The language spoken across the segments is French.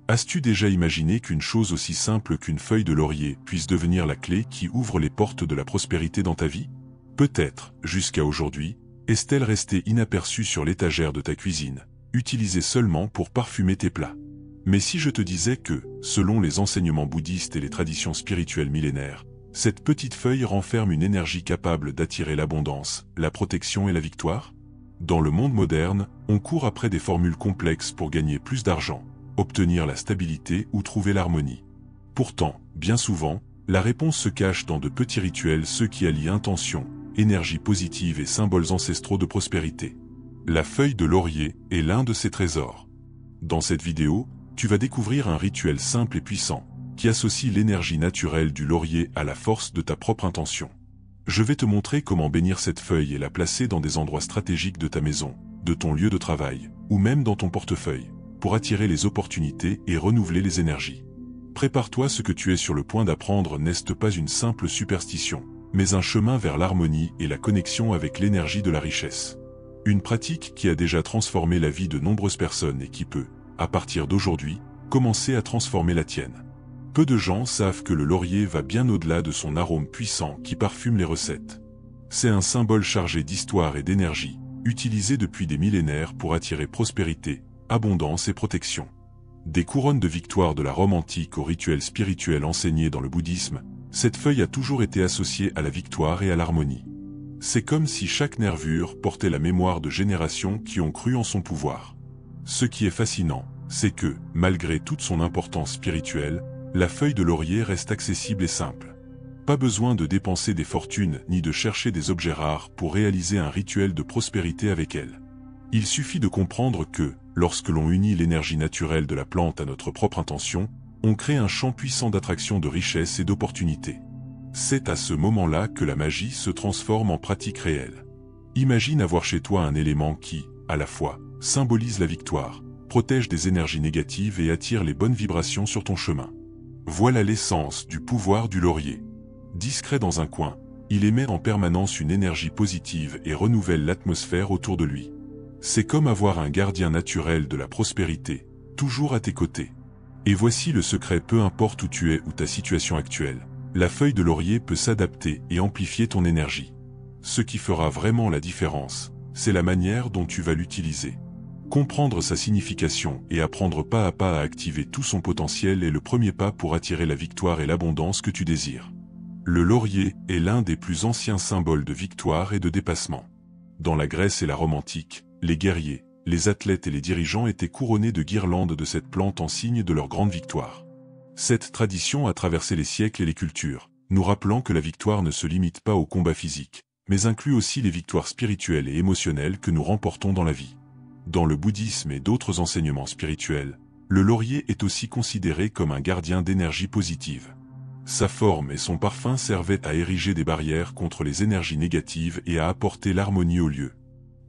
As-tu déjà imaginé qu'une chose aussi simple qu'une feuille de laurier puisse devenir la clé qui ouvre les portes de la prospérité dans ta vie? Peut-être, jusqu'à aujourd'hui, est-elle restée inaperçue sur l'étagère de ta cuisine, utilisée seulement pour parfumer tes plats. Mais si je te disais que, selon les enseignements bouddhistes et les traditions spirituelles millénaires, cette petite feuille renferme une énergie capable d'attirer l'abondance, la protection et la victoire? Dans le monde moderne, on court après des formules complexes pour gagner plus d'argent, obtenir la stabilité ou trouver l'harmonie. Pourtant, bien souvent, la réponse se cache dans de petits rituels, ceux qui allient intention, énergie positive et symboles ancestraux de prospérité. La feuille de laurier est l'un de ces trésors. Dans cette vidéo, tu vas découvrir un rituel simple et puissant, qui associe l'énergie naturelle du laurier à la force de ta propre intention. Je vais te montrer comment bénir cette feuille et la placer dans des endroits stratégiques de ta maison, de ton lieu de travail, ou même dans ton portefeuille, pour attirer les opportunités et renouveler les énergies. Prépare-toi, ce que tu es sur le point d'apprendre n'est pas une simple superstition, mais un chemin vers l'harmonie et la connexion avec l'énergie de la richesse. Une pratique qui a déjà transformé la vie de nombreuses personnes et qui peut, à partir d'aujourd'hui, commencer à transformer la tienne. Peu de gens savent que le laurier va bien au-delà de son arôme puissant qui parfume les recettes. C'est un symbole chargé d'histoire et d'énergie, utilisé depuis des millénaires pour attirer prospérité, abondance et protection. Des couronnes de victoire de la Rome antique aux rituels spirituels enseignés dans le bouddhisme, cette feuille a toujours été associée à la victoire et à l'harmonie. C'est comme si chaque nervure portait la mémoire de générations qui ont cru en son pouvoir. Ce qui est fascinant, c'est que, malgré toute son importance spirituelle, la feuille de laurier reste accessible et simple. Pas besoin de dépenser des fortunes ni de chercher des objets rares pour réaliser un rituel de prospérité avec elle. Il suffit de comprendre que, lorsque l'on unit l'énergie naturelle de la plante à notre propre intention, on crée un champ puissant d'attraction de richesse et d'opportunités. C'est à ce moment-là que la magie se transforme en pratique réelle. Imagine avoir chez toi un élément qui, à la fois, symbolise la victoire, protège des énergies négatives et attire les bonnes vibrations sur ton chemin. Voilà l'essence du pouvoir du laurier. Discret dans un coin, il émet en permanence une énergie positive et renouvelle l'atmosphère autour de lui. C'est comme avoir un gardien naturel de la prospérité, toujours à tes côtés. Et voici le secret: peu importe où tu es ou ta situation actuelle, la feuille de laurier peut s'adapter et amplifier ton énergie. Ce qui fera vraiment la différence, c'est la manière dont tu vas l'utiliser. Comprendre sa signification et apprendre pas à pas à activer tout son potentiel est le premier pas pour attirer la victoire et l'abondance que tu désires. Le laurier est l'un des plus anciens symboles de victoire et de dépassement. Dans la Grèce et la Rome antique, les guerriers, les athlètes et les dirigeants étaient couronnés de guirlandes de cette plante en signe de leur grande victoire. Cette tradition a traversé les siècles et les cultures, nous rappelant que la victoire ne se limite pas au combat physique, mais inclut aussi les victoires spirituelles et émotionnelles que nous remportons dans la vie. Dans le bouddhisme et d'autres enseignements spirituels, le laurier est aussi considéré comme un gardien d'énergie positive. Sa forme et son parfum servaient à ériger des barrières contre les énergies négatives et à apporter l'harmonie au lieu.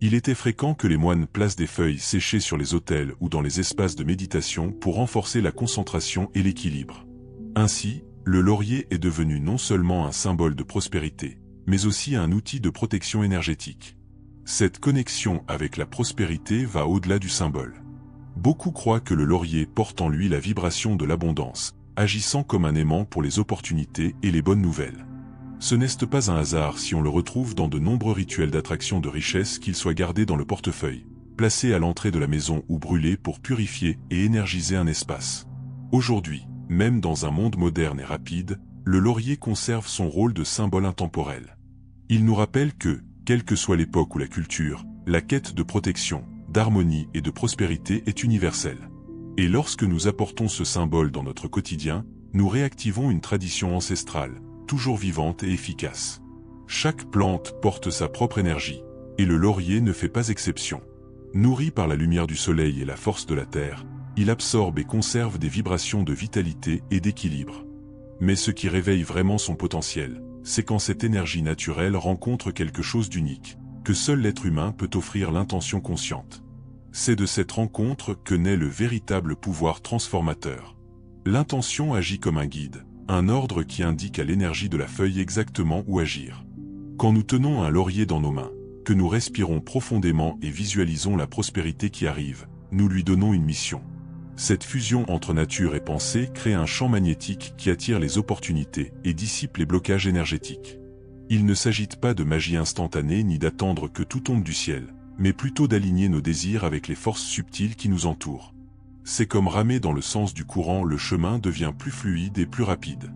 Il était fréquent que les moines placent des feuilles séchées sur les autels ou dans les espaces de méditation pour renforcer la concentration et l'équilibre. Ainsi, le laurier est devenu non seulement un symbole de prospérité, mais aussi un outil de protection énergétique. Cette connexion avec la prospérité va au-delà du symbole. Beaucoup croient que le laurier porte en lui la vibration de l'abondance, agissant comme un aimant pour les opportunités et les bonnes nouvelles. Ce n'est pas un hasard si on le retrouve dans de nombreux rituels d'attraction de richesse, qu'ils soient gardés dans le portefeuille, placés à l'entrée de la maison ou brûlés pour purifier et énergiser un espace. Aujourd'hui, même dans un monde moderne et rapide, le laurier conserve son rôle de symbole intemporel. Il nous rappelle que, quelle que soit l'époque ou la culture, la quête de protection, d'harmonie et de prospérité est universelle. Et lorsque nous apportons ce symbole dans notre quotidien, nous réactivons une tradition ancestrale, toujours vivante et efficace. Chaque plante porte sa propre énergie, et le laurier ne fait pas exception. Nourri par la lumière du soleil et la force de la terre, il absorbe et conserve des vibrations de vitalité et d'équilibre. Mais ce qui réveille vraiment son potentiel, c'est quand cette énergie naturelle rencontre quelque chose d'unique, que seul l'être humain peut offrir l'intention consciente. C'est de cette rencontre que naît le véritable pouvoir transformateur. L'intention agit comme un guide, un ordre qui indique à l'énergie de la feuille exactement où agir. Quand nous tenons un laurier dans nos mains, que nous respirons profondément et visualisons la prospérité qui arrive, nous lui donnons une mission. Cette fusion entre nature et pensée crée un champ magnétique qui attire les opportunités et dissipe les blocages énergétiques. Il ne s'agit pas de magie instantanée ni d'attendre que tout tombe du ciel, mais plutôt d'aligner nos désirs avec les forces subtiles qui nous entourent. C'est comme ramer dans le sens du courant, le chemin devient plus fluide et plus rapide.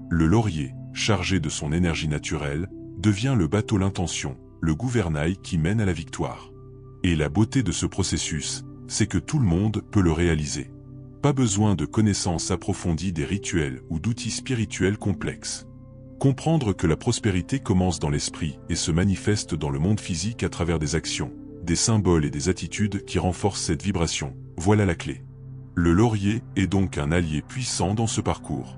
Le laurier, chargé de son énergie naturelle, devient le bateau l'intention, le gouvernail qui mène à la victoire. Et la beauté de ce processus, c'est que tout le monde peut le réaliser. Pas besoin de connaissances approfondies des rituels ou d'outils spirituels complexes. Comprendre que la prospérité commence dans l'esprit et se manifeste dans le monde physique à travers des actions, des symboles et des attitudes qui renforcent cette vibration, voilà la clé. Le laurier est donc un allié puissant dans ce parcours.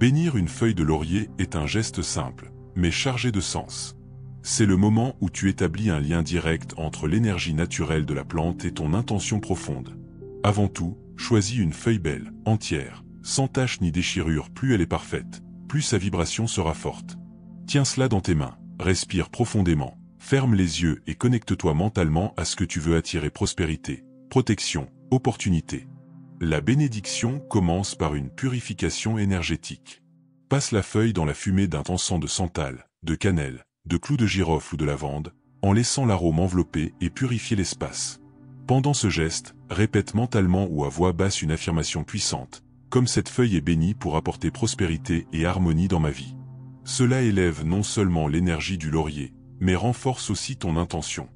Bénir une feuille de laurier est un geste simple, mais chargé de sens. C'est le moment où tu établis un lien direct entre l'énergie naturelle de la plante et ton intention profonde. Avant tout, choisis une feuille belle, entière, sans tache ni déchirure. Plus elle est parfaite, plus sa vibration sera forte. Tiens cela dans tes mains, respire profondément, ferme les yeux et connecte-toi mentalement à ce que tu veux attirer: prospérité, protection, opportunité. La bénédiction commence par une purification énergétique. Passe la feuille dans la fumée d'un encens de santal, de cannelle, de clous de girofle ou de lavande, en laissant l'arôme envelopper et purifier l'espace. Pendant ce geste, répète mentalement ou à voix basse une affirmation puissante, comme cette feuille est bénie pour apporter prospérité et harmonie dans ma vie. Cela élève non seulement l'énergie du laurier, mais renforce aussi ton intention.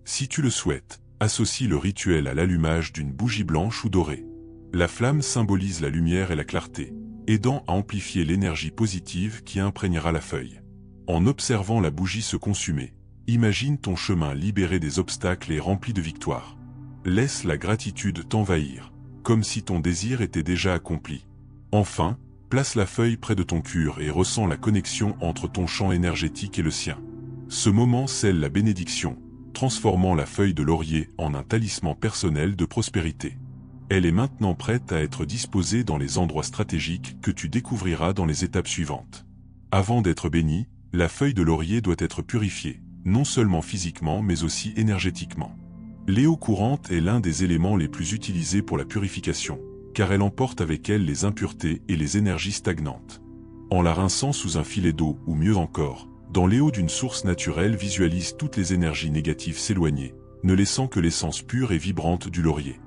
Si tu le souhaites, associe le rituel à l'allumage d'une bougie blanche ou dorée. La flamme symbolise la lumière et la clarté, aidant à amplifier l'énergie positive qui imprégnera la feuille. En observant la bougie se consumer, imagine ton chemin libéré des obstacles et rempli de victoires. Laisse la gratitude t'envahir, comme si ton désir était déjà accompli. Enfin, place la feuille près de ton cœur et ressens la connexion entre ton champ énergétique et le sien. Ce moment scelle la bénédiction, transformant la feuille de laurier en un talisman personnel de prospérité. Elle est maintenant prête à être disposée dans les endroits stratégiques que tu découvriras dans les étapes suivantes. Avant d'être bénie, la feuille de laurier doit être purifiée, non seulement physiquement mais aussi énergétiquement. L'eau courante est l'un des éléments les plus utilisés pour la purification, car elle emporte avec elle les impuretés et les énergies stagnantes. En la rinçant sous un filet d'eau ou mieux encore, dans l'eau d'une source naturelle, visualise toutes les énergies négatives s'éloigner, ne laissant que l'essence pure et vibrante du laurier.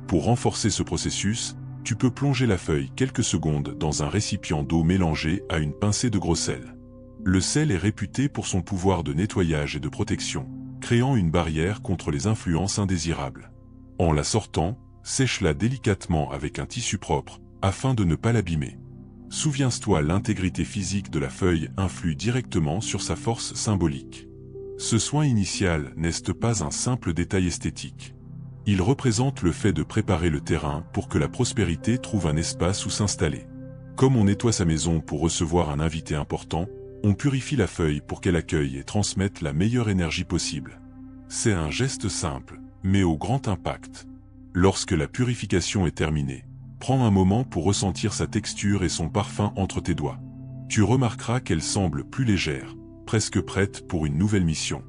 Pour renforcer ce processus, tu peux plonger la feuille quelques secondes dans un récipient d'eau mélangé à une pincée de gros sel. Le sel est réputé pour son pouvoir de nettoyage et de protection, créant une barrière contre les influences indésirables. En la sortant, sèche-la délicatement avec un tissu propre, afin de ne pas l'abîmer. Souviens-toi, l'intégrité physique de la feuille influe directement sur sa force symbolique. Ce soin initial n'est pas un simple détail esthétique. Il représente le fait de préparer le terrain pour que la prospérité trouve un espace où s'installer. Comme on nettoie sa maison pour recevoir un invité important, on purifie la feuille pour qu'elle accueille et transmette la meilleure énergie possible. C'est un geste simple, mais au grand impact. Lorsque la purification est terminée, prends un moment pour ressentir sa texture et son parfum entre tes doigts. Tu remarqueras qu'elle semble plus légère, presque prête pour une nouvelle mission.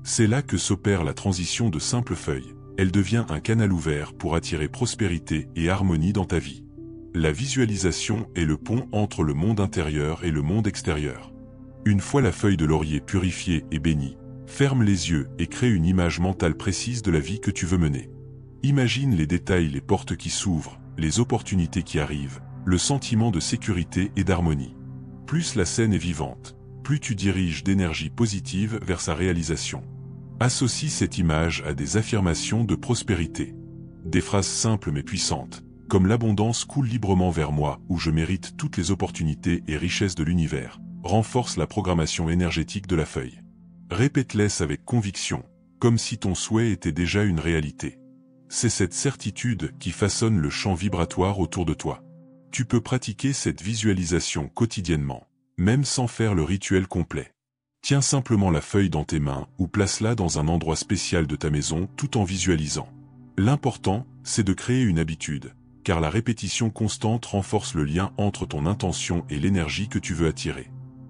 C'est là que s'opère la transition de simple feuille. Elle devient un canal ouvert pour attirer prospérité et harmonie dans ta vie. La visualisation est le pont entre le monde intérieur et le monde extérieur. Une fois la feuille de laurier purifiée et bénie, ferme les yeux et crée une image mentale précise de la vie que tu veux mener. Imagine les détails, les portes qui s'ouvrent, les opportunités qui arrivent, le sentiment de sécurité et d'harmonie. Plus la scène est vivante, plus tu diriges d'énergie positive vers sa réalisation. Associe cette image à des affirmations de prospérité. Des phrases simples mais puissantes, comme l'abondance coule librement vers moi ou je mérite toutes les opportunités et richesses de l'univers, renforcent la programmation énergétique de la feuille. Répète-les avec conviction, comme si ton souhait était déjà une réalité. C'est cette certitude qui façonne le champ vibratoire autour de toi. Tu peux pratiquer cette visualisation quotidiennement, même sans faire le rituel complet. Tiens simplement la feuille dans tes mains ou place-la dans un endroit spécial de ta maison tout en visualisant. L'important, c'est de créer une habitude, car la répétition constante renforce le lien entre ton intention et l'énergie que tu veux attirer.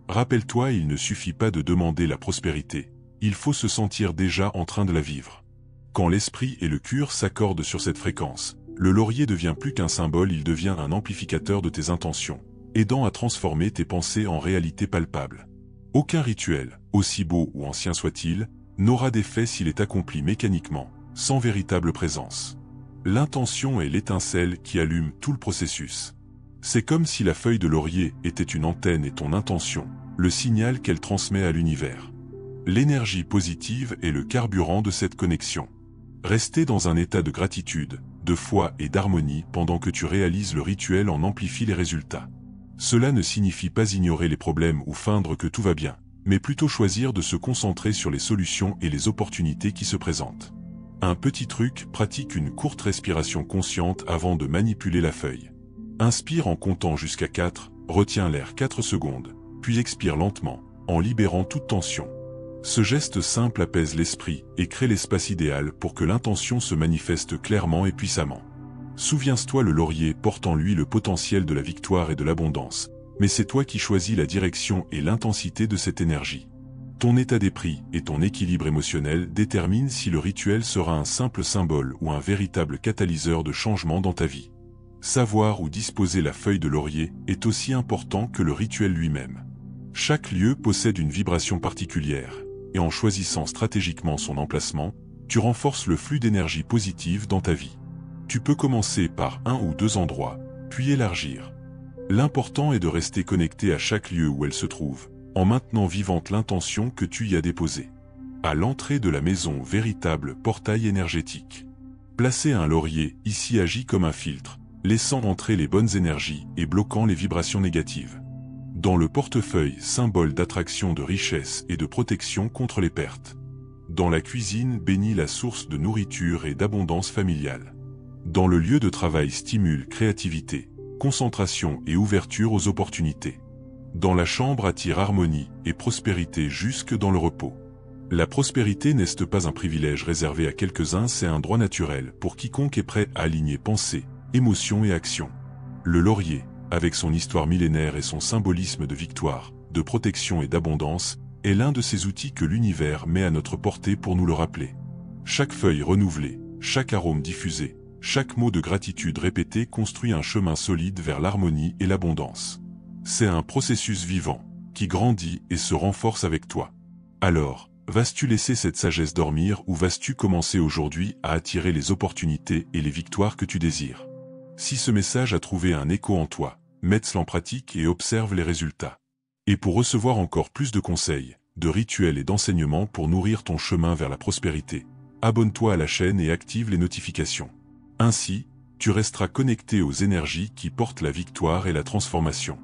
Rappelle-toi, il ne suffit pas de demander la prospérité, il faut se sentir déjà en train de la vivre. Quand l'esprit et le cœur s'accordent sur cette fréquence, Le laurier devient plus qu'un symbole, il devient un amplificateur de tes intentions, aidant à transformer tes pensées en réalité palpable. Aucun rituel, aussi beau ou ancien soit-il, n'aura d'effet s'il est accompli mécaniquement, sans véritable présence. L'intention est l'étincelle qui allume tout le processus. C'est comme si la feuille de laurier était une antenne et ton intention, le signal qu'elle transmet à l'univers. L'énergie positive est le carburant de cette connexion. Rester dans un état de gratitude, de foi et d'harmonie pendant que tu réalises le rituel en amplifie les résultats. Cela ne signifie pas ignorer les problèmes ou feindre que tout va bien, mais plutôt choisir de se concentrer sur les solutions et les opportunités qui se présentent. Un petit truc, pratique une courte respiration consciente avant de manipuler la feuille. Inspire en comptant jusqu'à 4, retiens l'air 4 secondes, puis expire lentement, en libérant toute tension. Ce geste simple apaise l'esprit et crée l'espace idéal pour que l'intention se manifeste clairement et puissamment. Souviens-toi, le laurier porte en lui le potentiel de la victoire et de l'abondance, mais c'est toi qui choisis la direction et l'intensité de cette énergie. Ton état d'esprit et ton équilibre émotionnel déterminent si le rituel sera un simple symbole ou un véritable catalyseur de changement dans ta vie. Savoir où disposer la feuille de laurier est aussi important que le rituel lui-même. Chaque lieu possède une vibration particulière, et en choisissant stratégiquement son emplacement, tu renforces le flux d'énergie positive dans ta vie. Tu peux commencer par un ou deux endroits, puis élargir. L'important est de rester connecté à chaque lieu où elle se trouve, en maintenant vivante l'intention que tu y as déposée. À l'entrée de la maison, véritable portail énergétique. Placer un laurier ici agit comme un filtre, laissant entrer les bonnes énergies et bloquant les vibrations négatives. Dans le portefeuille, symbole d'attraction, de richesse et de protection contre les pertes. Dans la cuisine, bénit la source de nourriture et d'abondance familiale. Dans le lieu de travail, stimule créativité, concentration et ouverture aux opportunités. Dans la chambre, attire harmonie et prospérité jusque dans le repos. La prospérité n'est pas un privilège réservé à quelques-uns, c'est un droit naturel pour quiconque est prêt à aligner pensée, émotion et action. Le laurier, avec son histoire millénaire et son symbolisme de victoire, de protection et d'abondance, est l'un de ces outils que l'univers met à notre portée pour nous le rappeler. Chaque feuille renouvelée, chaque arôme diffusé, chaque mot de gratitude répété construit un chemin solide vers l'harmonie et l'abondance. C'est un processus vivant, qui grandit et se renforce avec toi. Alors, vas-tu laisser cette sagesse dormir ou vas-tu commencer aujourd'hui à attirer les opportunités et les victoires que tu désires? Si ce message a trouvé un écho en toi, mets-le en pratique et observe les résultats. Et pour recevoir encore plus de conseils, de rituels et d'enseignements pour nourrir ton chemin vers la prospérité, abonne-toi à la chaîne et active les notifications. Ainsi, tu resteras connecté aux énergies qui portent la victoire et la transformation.